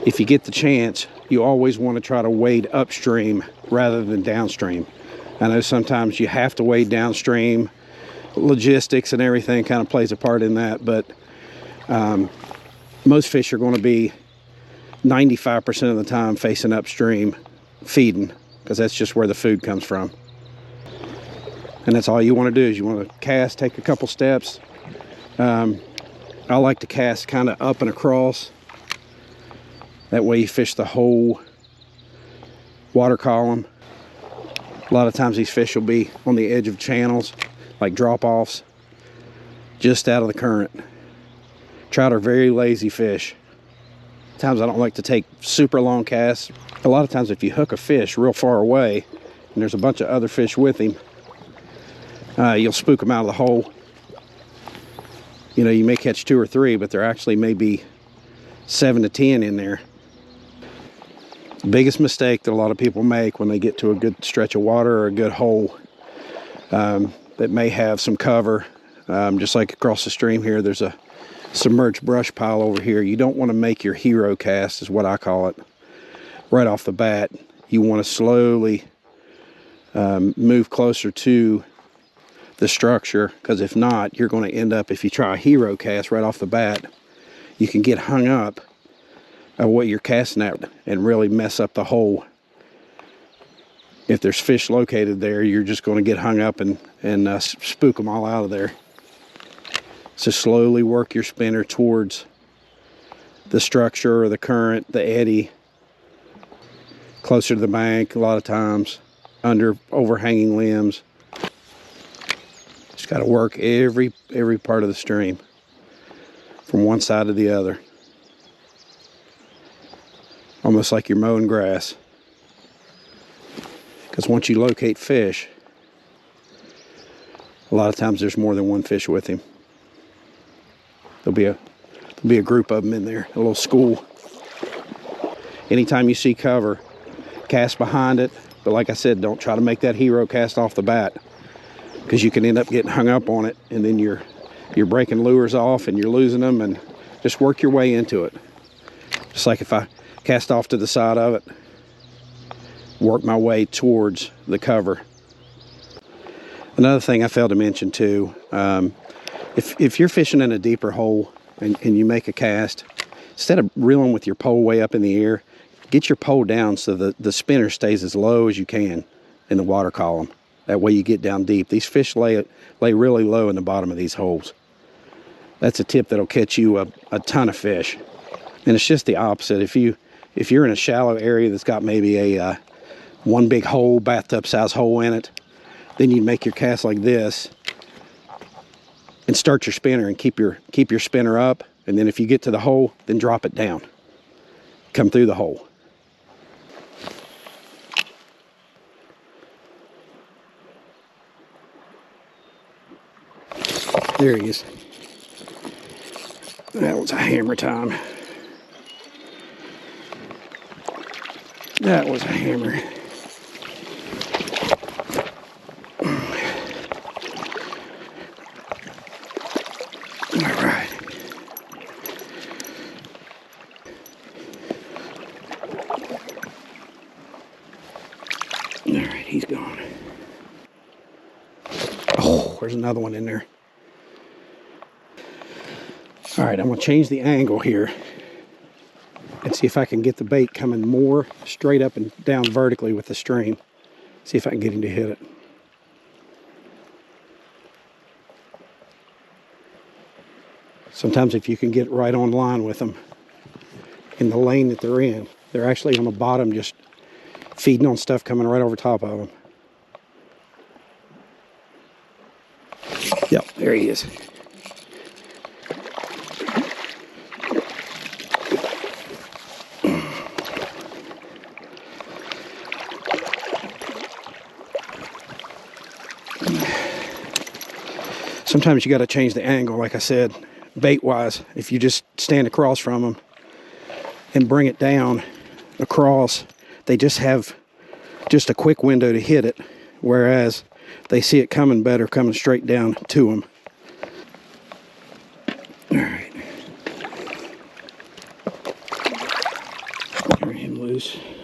if you get the chance, you always want to try to wade upstream rather than downstream. I know sometimes you have to wade downstream. Logistics and everything kind of plays a part in that, but most fish are going to be 95% of the time facing upstream feeding, because that's just where the food comes from. And that's all you want to do is you want to cast, take a couple steps. I like to cast kind of up and across. That way you fish the whole water column. A lot of times these fish will be on the edge of channels, like drop-offs, just out of the current. Trout are very lazy fish. Times I don't like to take super long casts. A lot of times if you hook a fish real far away and there's a bunch of other fish with him, you'll spook them out of the hole. You know, you may catch 2 or 3, but there actually may be 7 to 10 in there. The biggest mistake that a lot of people make when they get to a good stretch of water or a good hole that may have some cover, just like across the stream here, there's a submerged brush pile over here. You don't want to make your hero cast, is what I call it, right off the bat. You want to slowly move closer to the structure, because if not, you're going to end up, if you try a hero cast right off the bat, you can get hung up at what you're casting at and really mess up the hole. If there's fish located there, you're just going to get hung up and spook them all out of there. So slowly work your spinner towards the structure or the current, the eddy, closer to the bank a lot of times, under overhanging limbs. Just got to work every part of the stream from one side to the other. Almost like you're mowing grass. Because once you locate fish, a lot of times there's more than one fish with him. There'll be a group of them in there, a little school. Anytime you see cover, cast behind it. But like I said, don't try to make that hero cast off the bat, because you can end up getting hung up on it, and then you're breaking lures off and you're losing them. And just work your way into it. Just like if I cast off to the side of it, work my way towards the cover. Another thing I failed to mention too, if you're fishing in a deeper hole and you make a cast, instead of reeling with your pole way up in the air, get your pole down so the spinner stays as low as you can in the water column. That way you get down deep. These fish lay really low in the bottom of these holes. That's a tip that'll catch you a ton of fish. And it's just the opposite. If you're in a shallow area that's got maybe a one big hole, bathtub size hole in it, then you make your cast like this and start your spinner and keep your spinner up. And then if you get to the hole, then drop it down. Come through the hole. There he is. That was a hammer time. That was a hammer. All right. All right, he's gone. Oh, there's another one in there. All right, I'm going to change the angle here and see if I can get the bait coming more straight up and down vertically with the stream. See if I can get him to hit it. Sometimes if you can get right on line with them in the lane that they're in, they're actually on the bottom just feeding on stuff coming right over top of them. Yep, there he is. Sometimes you got to change the angle, like I said, bait-wise. If you just stand across from them and bring it down across, they just have just a quick window to hit it, whereas they see it coming better, coming straight down to them. All right. goes.